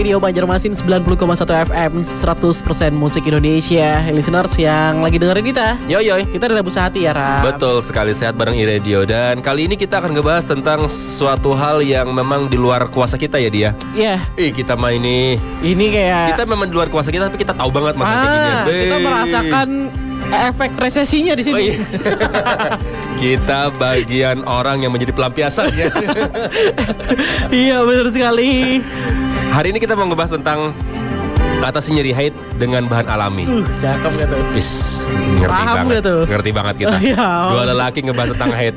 Radio Banjarmasin 90,1 FM 100% musik Indonesia. Listeners yang lagi dengerin kita, kita dari Rabu Sehati ya, Ram. Betul sekali, sehat bareng iRadio. Dan kali ini kita akan ngebahas tentang suatu hal yang memang di luar kuasa kita ya, Dia. Iya. Kita mah ini kayak kita memang di luar kuasa kita, tapi kita tahu banget masalah kayak gini. Kita merasakan efek resesinya di sini. Kita bagian orang yang menjadi pelampiasannya. Iya, benar sekali. Hari ini kita mau ngebahas tentang atasi nyeri haid dengan bahan alami. Cakep gak tuh? Ngerti Paham banget. gak tuh? Ngerti banget kita. Dua lelaki ngebahas tentang haid.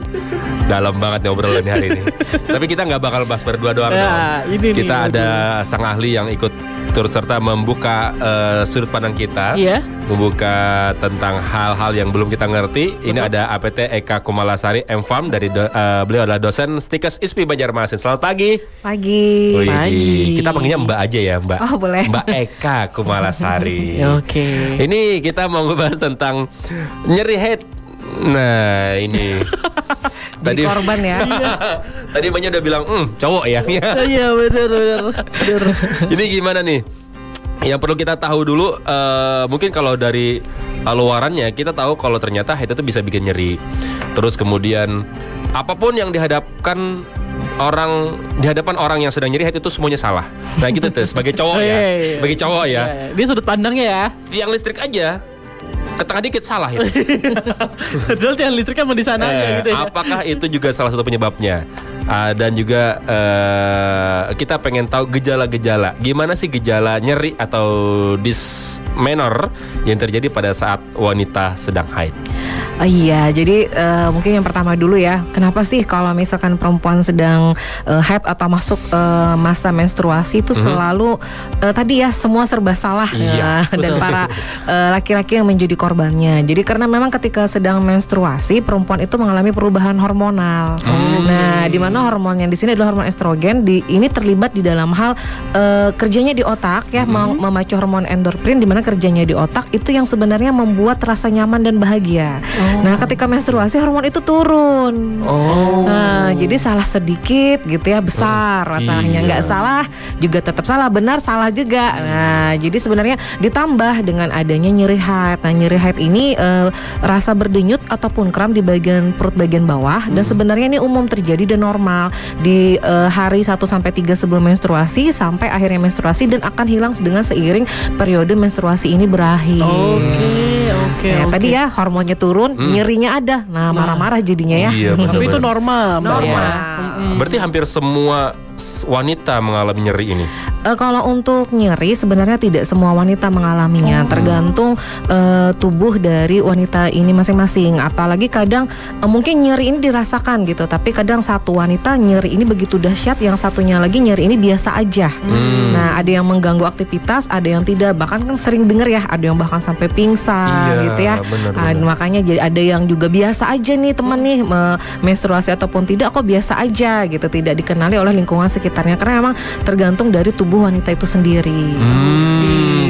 Dalam banget nih obrolan hari ini. Tapi kita nggak bakal bahas berdua doang dong. Kita ada sang ahli yang ikut turut serta membuka sudut pandang kita, membuka tentang hal-hal yang belum kita ngerti. Ini ada APT Eka Kumalasari M.Farm dari beliau adalah dosen Stikes ISPI Banjarmasin. Selamat pagi. Pagi. Kita panggilnya Mbak aja ya, Mbak. Oh, boleh. Mbak Eka Kumalasari. Oke. Ini kita mau ngebahas tentang nyeri haid. Nah, ini tadi korban ya. Tadi Mbaknya udah bilang cowok ya. Iya, benar. Ini gimana nih? Yang perlu kita tahu dulu, mungkin kalau dari luarannya kita tahu kalau ternyata haid itu bisa bikin nyeri. Terus kemudian apapun yang di hadapan orang yang sedang nyeri haid itu semuanya salah. Nah gitu tuh sebagai cowok ya. Sebagai cowok ya. Dia sudut pandangnya ya. Yang listrik aja ketengah dikit salah itu. Padahal tiang listrik kan mau di sana gitu ya. Apakah itu juga salah satu penyebabnya? Dan juga kita pengen tahu gejala-gejala. Gimana sih gejala nyeri atau dysmenorrhea yang terjadi pada saat wanita sedang haid? Iya, jadi mungkin yang pertama dulu ya, kenapa sih kalau misalkan perempuan sedang haid atau masuk masa menstruasi itu selalu tadi ya semua serba salah dan para laki-laki yang menjadi korbannya. Jadi karena memang ketika sedang menstruasi perempuan itu mengalami perubahan hormonal. Nah, di mana hormon yang di sini adalah hormon estrogen, ini terlibat di dalam hal kerjanya di otak ya, memacu hormon endorfin di mana kerjanya di otak itu yang sebenarnya membuat rasa nyaman dan bahagia. Nah, ketika menstruasi hormon itu turun. Nah, jadi salah sedikit gitu ya besar masalahnya. Nggak salah juga tetap salah, benar salah juga. Nah, jadi sebenarnya ditambah dengan adanya nyeri haid. Nah, nyeri haid ini rasa berdenyut ataupun kram di bagian perut bagian bawah dan sebenarnya ini umum terjadi dan normal di hari 1 sampai 3 sebelum menstruasi sampai akhirnya menstruasi dan akan hilang dengan seiring periode menstruasi ini berakhir. Oke. Tadi ya hormonnya turun, nyerinya ada. Nah, marah-marah jadinya ya. Iya, tapi itu normal. Berarti hampir semua wanita mengalami nyeri ini. Kalau untuk nyeri sebenarnya tidak semua wanita mengalaminya, tergantung tubuh dari wanita ini masing-masing. Apalagi kadang mungkin nyeri ini dirasakan gitu, tapi kadang satu wanita nyeri ini begitu dahsyat, yang satunya lagi nyeri ini biasa aja. Nah, ada yang mengganggu aktivitas, ada yang tidak. Bahkan kan sering dengar ya, ada yang bahkan sampai pingsan gitu ya. Bener. Makanya jadi ada yang juga biasa aja nih teman nih menstruasi ataupun tidak kok biasa aja gitu, tidak dikenali oleh lingkungan sekitarnya karena memang tergantung dari tubuh wanita itu sendiri.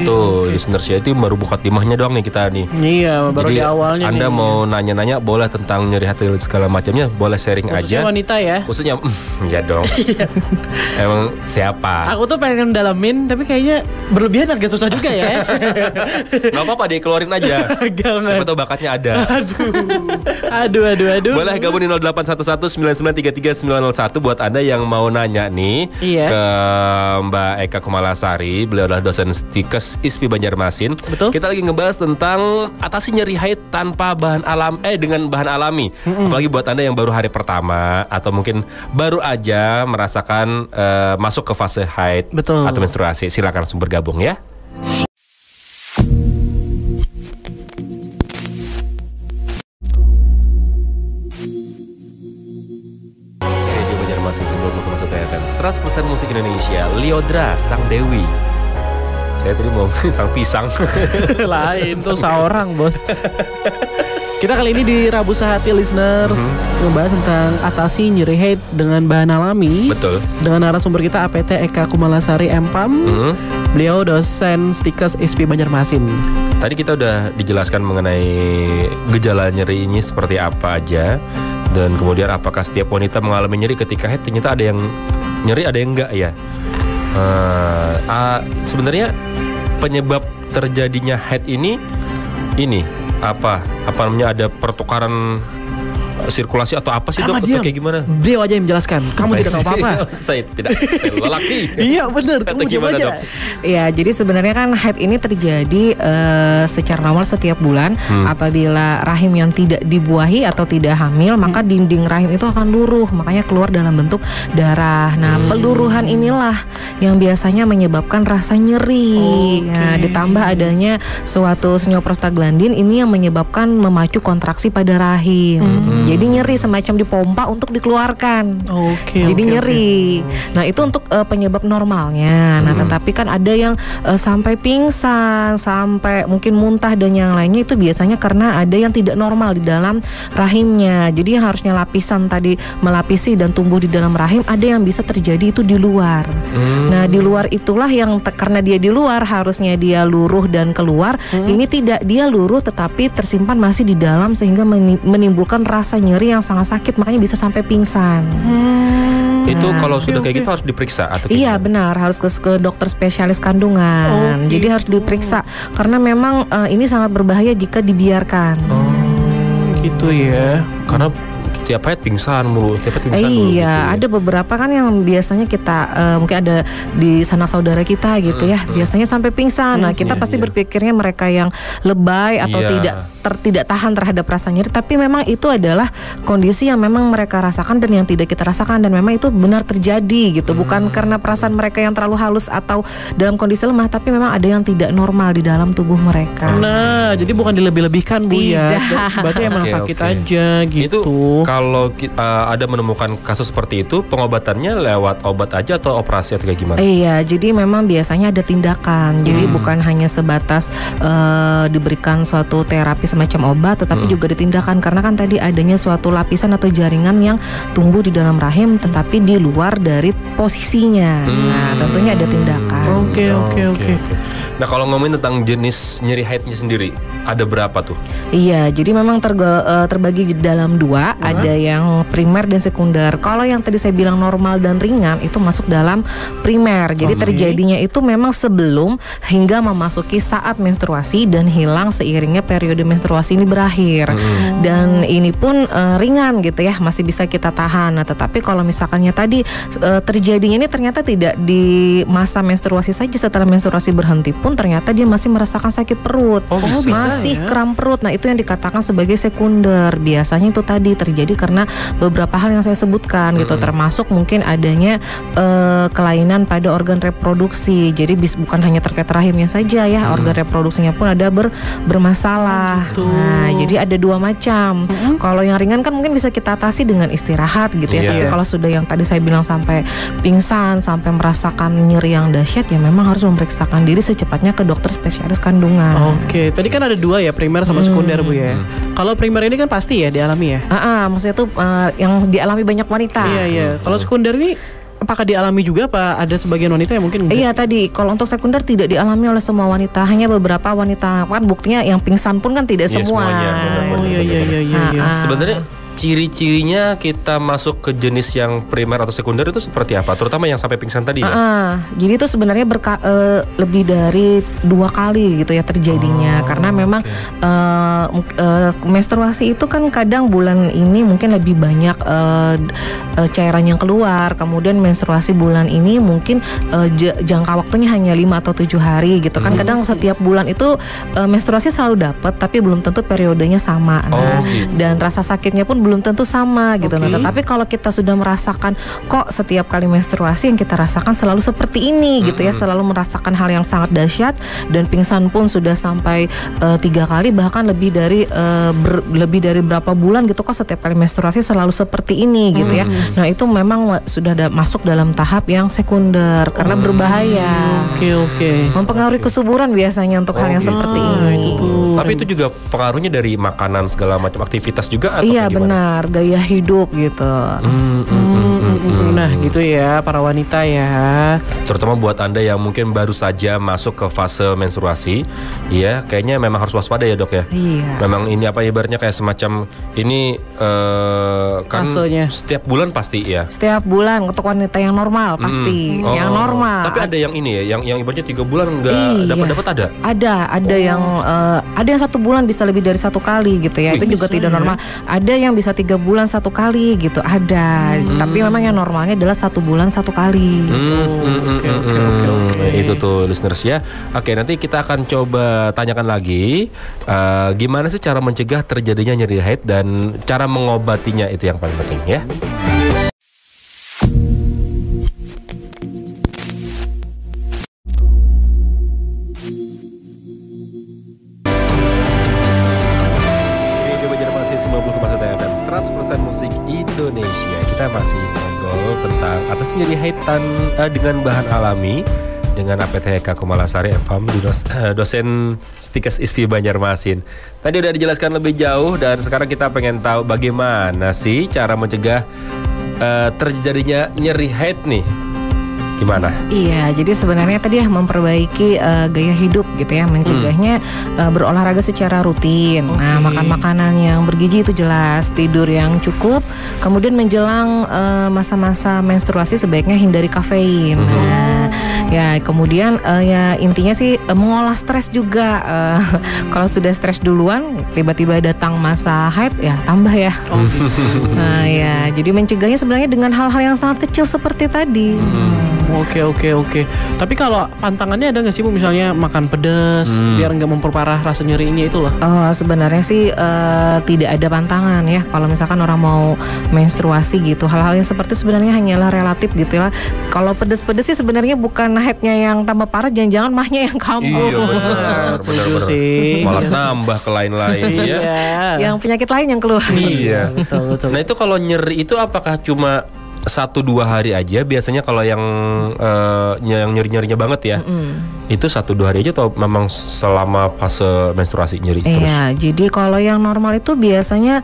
Tuh, listeners ya, itu baru buka timahnya doang nih kita nih. Iya, baru jadi, di awalnya. Anda mau nanya-nanya boleh tentang nyeri hati segala macamnya, boleh sharing khususnya aja. Wanita ya. Khususnya ya dong. Emang siapa? Aku tuh pengen dalamin tapi kayaknya berlebihan agak susah juga ya. Gak apa-apa deh, keluarin aja. Siapa tahu bakatnya ada. Aduh. Boleh gabung di 0811-9933-901 buat Anda yang mau nanya nih ke Mbak Eka Kumalasari. Beliau adalah dosen Stikes ISPI Banjarmasin. Betul. Kita lagi ngebahas tentang atasi nyeri haid tanpa dengan bahan alami. Apalagi buat Anda yang baru hari pertama atau mungkin baru aja merasakan masuk ke fase haid atau menstruasi. Silakan langsung bergabung ya. Masih 90,1 FM 100% musik Indonesia. Liodra Sang Dewi. Saya tadi mau sang pisang. Lain tuh seorang bos. Kita kali ini di Rabu Sehati listeners ngebahas tentang atasi nyeri haid dengan bahan alami. Betul. Dengan narasumber kita APT Eka Kumalasari M.Farm. Beliau dosen Stikes ISPI Banjarmasin. Tadi kita udah dijelaskan mengenai gejala nyeri ini seperti apa aja. Dan kemudian apakah setiap wanita mengalami nyeri ketika haid? Ternyata ada yang nyeri, ada yang enggak ya. Sebenarnya penyebab terjadinya haid ini apa namanya, ada pertukaran sirkulasi atau apa sih dok? Atau kayak gimana? Beliau aja yang menjelaskan. Kamu tidak tahu apa-apa. Saya lelaki. Iya benar. Kamu gimana dok? Ya, jadi sebenarnya kan haid ini terjadi secara normal setiap bulan. Apabila rahim yang tidak dibuahi atau tidak hamil, maka dinding rahim itu akan luruh, makanya keluar dalam bentuk darah. Nah, peluruhan inilah yang biasanya menyebabkan rasa nyeri. Nah, ditambah adanya suatu senyawa prostaglandin ini yang menyebabkan memacu kontraksi pada rahim. Jadi nyeri semacam dipompa untuk dikeluarkan. Jadi nyeri. Nah, itu untuk penyebab normalnya. Nah, tetapi kan ada yang sampai pingsan, sampai mungkin muntah dan yang lainnya, itu biasanya karena ada yang tidak normal di dalam rahimnya. Jadi yang harusnya lapisan tadi melapisi dan tumbuh di dalam rahim, ada yang bisa terjadi itu di luar. Nah, di luar itulah yang karena dia di luar harusnya dia luruh dan keluar. Ini tidak, dia luruh tetapi tersimpan masih di dalam sehingga menimbulkan rasa nyeri yang sangat sakit, makanya bisa sampai pingsan. Itu kalau sudah kayak gitu harus diperiksa atau iya benar, harus ke dokter spesialis kandungan. Jadi harus diperiksa karena memang ini sangat berbahaya jika dibiarkan. Gitu ya. Karena tiap haid pingsan mulu, iya, ada beberapa kan yang biasanya kita mungkin ada di sanak saudara kita gitu ya, biasanya sampai pingsan. Nah, kita pasti berpikirnya mereka yang lebay atau tidak tahan terhadap rasa nyeri, tapi memang itu adalah kondisi yang memang mereka rasakan dan yang tidak kita rasakan, dan memang itu benar terjadi gitu. Bukan karena perasaan mereka yang terlalu halus atau dalam kondisi lemah, tapi memang ada yang tidak normal di dalam tubuh mereka. Nah, jadi bukan dilebih-lebihkan Bu ya. Berarti emang sakit aja gitu. Itu kalau ada menemukan kasus seperti itu, pengobatannya lewat obat aja atau operasi atau kayak gimana? Iya, jadi memang biasanya ada tindakan. Jadi bukan hanya sebatas diberikan suatu terapi semacam obat, tetapi juga ditindakan, karena kan tadi adanya suatu lapisan atau jaringan yang tumbuh di dalam rahim tetapi di luar dari posisinya. Nah, tentunya ada tindakan. Oke. Nah, kalau ngomongin tentang jenis nyeri haidnya sendiri, ada berapa tuh? Iya, jadi memang terbagi di dalam dua, ada yang primer dan sekunder. Kalau yang tadi saya bilang normal dan ringan itu masuk dalam primer. Jadi terjadinya itu memang sebelum hingga memasuki saat menstruasi dan hilang seiringnya periode menstruasi ini berakhir. Dan ini pun ringan gitu ya, masih bisa kita tahan. Nah, tetapi kalau misalkannya tadi terjadinya ini ternyata tidak di masa menstruasi saja, setelah menstruasi berhenti pun ternyata dia masih merasakan sakit perut, masih kram perut. Nah, itu yang dikatakan sebagai sekunder. Biasanya itu tadi terjadi karena beberapa hal yang saya sebutkan gitu, termasuk mungkin adanya kelainan pada organ reproduksi. Jadi bukan hanya terkait rahimnya saja ya, organ reproduksinya pun ada bermasalah. Nah, jadi ada dua macam. Kalau yang ringan kan mungkin bisa kita atasi dengan istirahat gitu ya. Tapi kalau sudah yang tadi saya bilang sampai pingsan, sampai merasakan nyeri yang dahsyat, ya memang harus memeriksakan diri secepatnya ke dokter spesialis kandungan. Oke, tadi kan ada dua ya, primer sama sekunder Bu ya. Kalau primer ini kan pasti ya dialami ya. Maksudnya itu yang dialami banyak wanita. Iya. Kalau sekunder ini apakah dialami juga, apa ada sebagian wanita yang mungkin enggak? Iya, tadi kalau untuk sekunder tidak dialami oleh semua wanita, hanya beberapa wanita. Kan buktinya yang pingsan pun kan tidak semua. Iya. Sebenarnya ciri-cirinya kita masuk ke jenis yang primer atau sekunder itu seperti apa? Terutama yang sampai pingsan tadi ya? Jadi itu sebenarnya lebih dari 2 kali gitu ya terjadinya. Karena memang menstruasi itu kan kadang bulan ini mungkin lebih banyak cairan yang keluar. Kemudian menstruasi bulan ini mungkin jangka waktunya hanya 5 atau 7 hari gitu kan. Kadang setiap bulan itu menstruasi selalu dapat, tapi belum tentu periodenya sama. Dan rasa sakitnya pun belum tentu sama gitu. Nah, tetapi kalau kita sudah merasakan kok setiap kali menstruasi yang kita rasakan selalu seperti ini gitu ya, selalu merasakan hal yang sangat dahsyat, dan pingsan pun sudah sampai 3 kali, bahkan lebih dari berapa bulan gitu, kok setiap kali menstruasi selalu seperti ini gitu ya. Nah, itu memang sudah masuk dalam tahap yang sekunder karena berbahaya. Oke. Mempengaruhi kesuburan biasanya untuk hal yang seperti ini. Tapi itu juga pengaruhnya dari makanan segala macam, aktivitas juga atau iya, benar, gaya hidup gitu. Nah, gitu ya para wanita ya. Terutama buat Anda yang mungkin baru saja masuk ke fase menstruasi, ya kayaknya memang harus waspada ya dok ya. Iya. Memang ini apa ibaratnya kayak semacam ini kan setiap bulan pasti ya. Setiap bulan untuk wanita yang normal pasti, yang normal. Tapi ada yang ini ya, yang ibaratnya 3 bulan nggak dapat ada. Ada yang ada yang 1 bulan bisa lebih dari 1 kali gitu ya. Itu juga tidak normal. Ada yang bisa 3 bulan 1 kali gitu. Ada. Tapi memang yang normalnya adalah 1 bulan 1 kali. Itu tuh listeners ya. Oke, nanti kita akan coba tanyakan lagi gimana sih cara mencegah terjadinya nyeri haid dan cara mengobatinya, itu yang paling penting ya. Ini 100% musik Indonesia. Kita masih ngobrol tentang atasi nyeri haid dengan bahan alami dengan APTHK Kumalasari MFAM di dosen Stikes ISFI Banjarmasin. Tadi udah dijelaskan lebih jauh dan sekarang kita pengen tahu bagaimana sih cara mencegah terjadinya nyeri haid nih. Gimana? Iya, jadi sebenarnya tadi ya memperbaiki gaya hidup gitu ya, mencegahnya berolahraga secara rutin. Nah, makan makanan yang bergizi itu jelas, tidur yang cukup, kemudian menjelang masa-masa menstruasi sebaiknya hindari kafein. Nah, ya kemudian ya intinya sih mengolah stres juga. Kalau sudah stres duluan, tiba-tiba datang masa haid ya tambah ya. Nah ya, jadi mencegahnya sebenarnya dengan hal-hal yang sangat kecil seperti tadi. Oke. Tapi kalau pantangannya ada nggak sih Bu, misalnya makan pedas biar nggak memperparah rasa nyerinya itu loh? Sebenarnya sih tidak ada pantangan ya. Kalau misalkan orang mau menstruasi gitu, hal-hal yang seperti sebenarnya hanyalah relatif gitu lah. Kalau pedas-pedas sih sebenarnya bukan haidnya yang tambah parah, jangan-jangan mahnya yang kambuh. Iya benar. sih. Malah nambah ke lain-lain ya. Yang penyakit lain yang keluar. Iya. Betul. Nah itu kalau nyeri itu apakah cuma 1-2 hari aja biasanya kalau yang nyeri-nyerinya banget ya? Itu 1-2 hari aja atau memang selama fase menstruasi nyeri terus? Iya, jadi kalau yang normal itu biasanya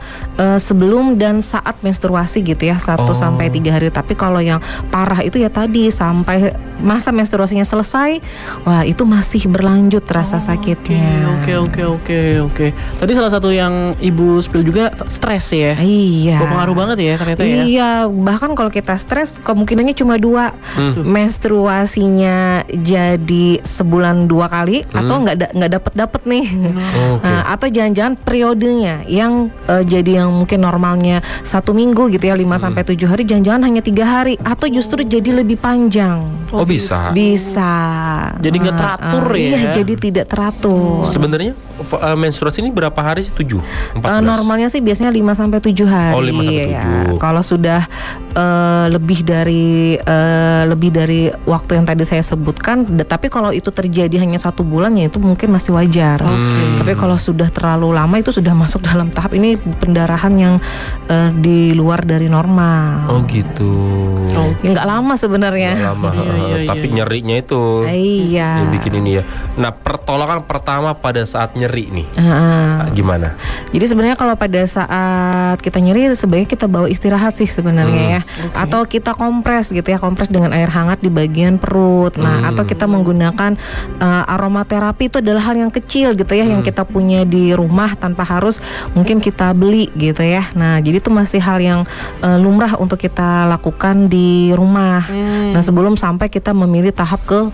sebelum dan saat menstruasi gitu ya, 1-3 hari. Tapi kalau yang parah itu ya tadi sampai masa menstruasinya selesai, wah itu masih berlanjut rasa sakitnya. Oke. Tadi salah satu yang Ibu spill juga stres ya? Iya. Berpengaruh banget ya ternyata ya? Iya, bahkan kalau kita stres kemungkinannya cuma 2. Menstruasinya jadi sebulan 2 kali atau nggak dapet nih. Nah, atau jangan-jangan periodenya yang jadi yang mungkin normalnya 1 minggu gitu ya, 5-7 hari, jangan-jangan hanya 3 hari atau justru jadi lebih panjang. Bisa. Jadi nggak teratur ya? Iya, jadi tidak teratur. Sebenarnya menstruasi ini berapa hari sih? 7? 14? Normalnya sih biasanya 5-7 hari. 5-7. Ya. Kalau sudah lebih dari waktu yang tadi saya sebutkan, tapi kalau itu terjadi hanya 1 bulan ya itu mungkin masih wajar. Tapi kalau sudah terlalu lama itu sudah masuk dalam tahap ini pendarahan yang di luar dari normal. Oh gitu. Ya nggak lama sebenarnya. Nggak lama. Tapi nyerinya itu yang bikin ini ya. Nah, pertolongan pertama pada saat nyeri nih gimana? Jadi sebenarnya kalau pada saat kita nyeri sebaiknya kita bawa istirahat sih sebenarnya ya. Atau kita kompres gitu ya, kompres dengan air hangat di bagian perut. Nah, atau kita menggunakan aromaterapi. Itu adalah hal yang kecil gitu ya, yang kita punya di rumah tanpa harus mungkin kita beli gitu ya. Nah, jadi itu masih hal yang lumrah untuk kita lakukan di rumah. Nah, sebelum sampai kita memilih tahap ke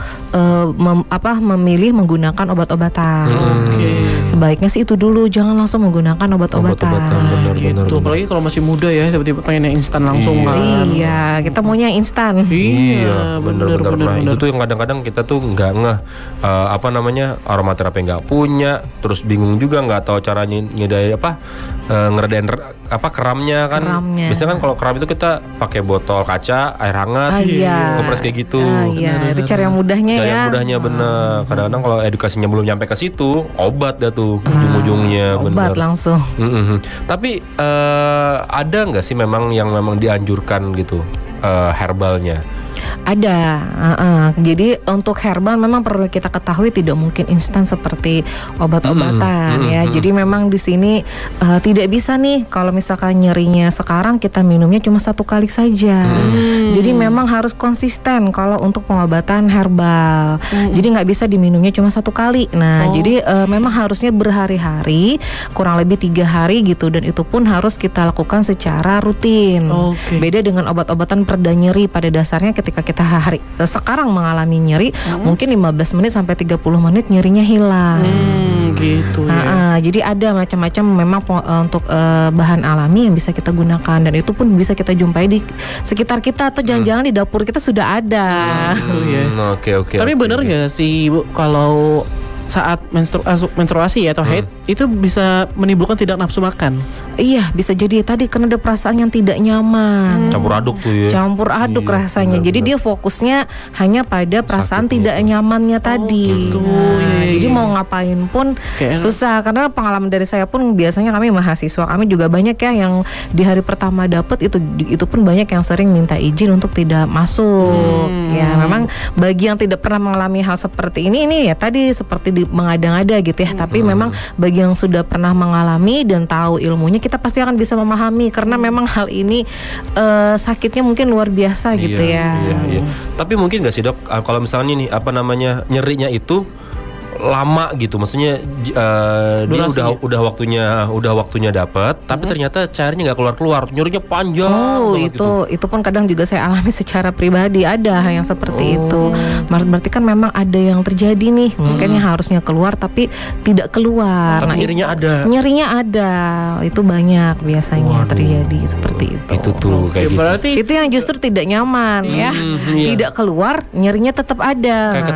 memilih menggunakan obat-obatan. Sebaiknya sih itu dulu, jangan langsung menggunakan obat-obatan. Benar. Apalagi kalau masih muda ya, tiba-tiba pengen yang instan langsung kan. Iya, kita maunya instan. Iya, benar. Nah, itu tuh yang kadang-kadang kita tuh nggak ngeh aromaterapi nggak punya, terus bingung juga nggak tahu caranya ngeredain keramnya kan. Biasanya kan kalau keram itu kita pakai botol kaca, air hangat, kompres kayak gitu. Itu cara yang mudahnya ya. Cara yang mudahnya bener. Kadang-kadang kalau edukasinya belum nyampe ke situ, obat dah tuh ujung-ujungnya. Obat langsung. Tapi ada nggak sih memang yang dianjurkan gitu herbalnya? Ada. Jadi untuk herbal memang perlu kita ketahui tidak mungkin instan seperti obat-obatan ya. Jadi memang di sini tidak bisa nih kalau misalkan nyerinya sekarang kita minumnya cuma 1 kali saja. Jadi memang harus konsisten kalau untuk pengobatan herbal. Jadi nggak bisa diminumnya cuma 1 kali. Nah, jadi memang harusnya berhari-hari, kurang lebih 3 hari gitu, dan itu pun harus kita lakukan secara rutin. Beda dengan obat-obatan pereda nyeri, pada dasarnya ketika kita sekarang mengalami nyeri, mungkin 15 menit sampai 30 menit nyerinya hilang. Gitu ya. Jadi ada macam-macam memang untuk bahan alami yang bisa kita gunakan, dan itu pun bisa kita jumpai di sekitar kita atau jangan-jangan di dapur kita sudah ada. Oke. Tapi bener nggak sih Bu, kalau saat menstruasi atau haid itu bisa menimbulkan tidak nafsu makan? Iya, bisa jadi tadi karena ada perasaan yang tidak nyaman. Campur aduk tuh ya. Campur aduk rasanya. Jadi dia fokusnya hanya pada perasaan tidak nyamannya tadi. Jadi mau ngapain pun susah, karena pengalaman dari saya pun biasanya kami mahasiswa kami juga banyak ya yang di hari pertama dapat itu pun banyak yang sering minta izin untuk tidak masuk. Ya, memang bagi yang tidak pernah mengalami hal seperti ini ya tadi seperti mengada-ngada gitu ya. Tapi memang bagi yang sudah pernah mengalami dan tahu ilmunya, kita pasti akan bisa memahami, karena memang hal ini sakitnya mungkin luar biasa gitu ya. Iya. Tapi mungkin nggak sih Dok, kalau misalnya nih nyerinya itu lama gitu, maksudnya dia udah waktunya dapat, tapi ternyata cairnya nggak keluar, nyerinya panjang. Itu pun kadang juga saya alami secara pribadi, ada yang seperti itu. Berarti kan memang ada yang terjadi nih, mungkin yang harusnya keluar tapi tidak keluar. Tapi nyerinya ada, itu banyak biasanya terjadi seperti itu. Itu tuh kayak gitu. Berarti itu yang justru tidak nyaman ya, tidak keluar, nyerinya tetap ada. Kayak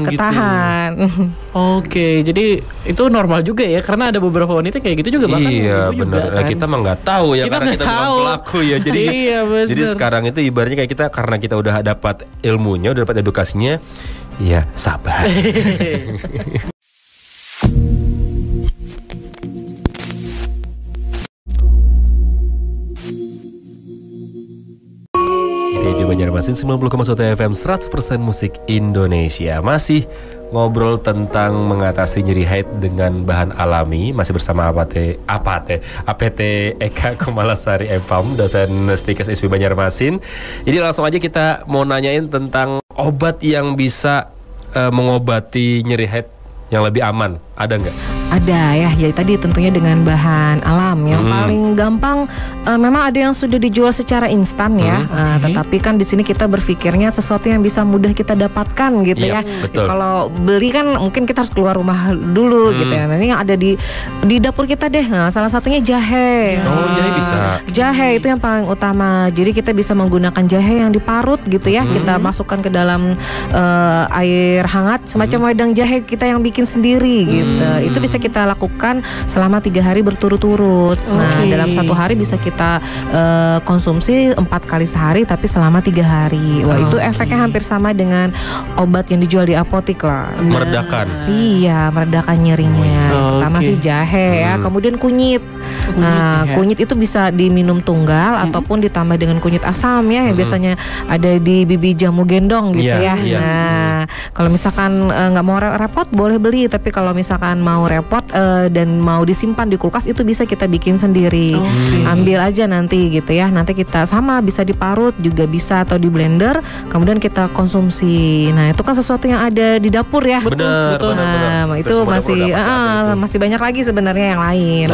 ketahan. Oke, jadi itu normal juga ya, karena ada beberapa wanita kayak gitu juga bahkan. Iya benar. Kan? Kita mah nggak tahu ya, karena kita bukan pelaku ya. Jadi jadi sekarang itu ibaratnya kayak kita, karena kita udah dapat ilmunya, udah dapat edukasinya, ya sabar. Radio Banjarmasin 90,1 FM 100% musik Indonesia. Masih ngobrol tentang mengatasi nyeri haid dengan bahan alami. Masih bersama APT Eka Kumalasari Epam, dosen Stikes ISP Banjarmasin. Jadi langsung aja kita mau nanyain tentang obat yang bisa mengobati nyeri haid yang lebih aman. Ada nggak? Ada ya, jadi tadi tentunya dengan bahan alam yang paling gampang. Memang ada yang sudah dijual secara instan ya, tetapi kan di sini kita berpikirnya sesuatu yang bisa mudah kita dapatkan gitu ya. Kalau beli kan mungkin kita harus keluar rumah dulu gitu ya. Nah, ini yang ada di dapur kita deh. Nah, salah satunya jahe. Jahe bisa. Jahe itu yang paling utama. Jadi kita bisa menggunakan jahe yang diparut gitu ya. Kita masukkan ke dalam air hangat, semacam wedang jahe kita yang bikin sendiri gitu. Itu bisa kita lakukan selama 3 hari berturut-turut. Nah, dalam 1 hari bisa kita konsumsi 4 kali sehari, tapi selama 3 hari. Wah, itu efeknya hampir sama dengan obat yang dijual di apotik lah. Meredakan. Iya, meredakan nyerinya. Pertama sih jahe ya, kemudian kunyit. Kunyit itu bisa diminum tunggal ataupun ditambah dengan kunyit asam ya, yang biasanya ada di bibit jamu gendong gitu ya. Nah, kalau misalkan nggak mau repot boleh beli, tapi kalau misalkan mau repot dan mau disimpan di kulkas, itu bisa kita bikin sendiri. Ambil aja nanti gitu ya. Nanti kita sama bisa diparut juga bisa, atau di blender kemudian kita konsumsi. Nah, itu kan sesuatu yang ada di dapur ya. Betul. Nah, itu masih banyak lagi sebenarnya yang lain.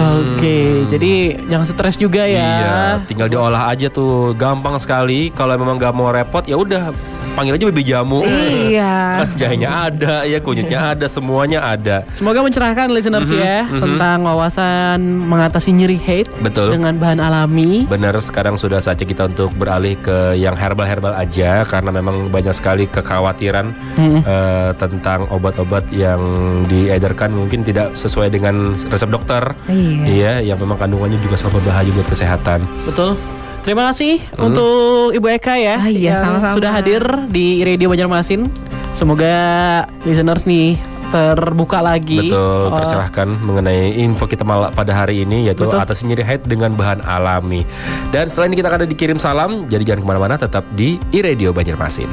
Jadi jangan stres juga ya. Iya, tinggal diolah aja tuh, gampang sekali. Kalau memang nggak mau repot ya udah panggil aja bibit jamu. Iya. Jahenya ada, ya kunyitnya ada, semuanya ada. Semoga mencerahkan listeners ya tentang wawasan mengatasi nyeri haid dengan bahan alami. Benar, sekarang sudah saatnya kita untuk beralih ke yang herbal-herbal aja, karena memang banyak sekali kekhawatiran tentang obat-obat yang diedarkan mungkin tidak sesuai dengan resep dokter. Iya, yang memang kandungannya juga sangat berbahaya buat kesehatan. Betul. Terima kasih untuk Ibu Eka ya, yang sama-sama sudah hadir di Radio Banjarmasin. Semoga listeners nih terbuka lagi. Betul, tercerahkan mengenai info kita pada hari ini, yaitu atasi nyeri head dengan bahan alami. Dan setelah ini kita akan dikirim salam, jadi jangan kemana-mana, tetap di iRadio Banjarmasin.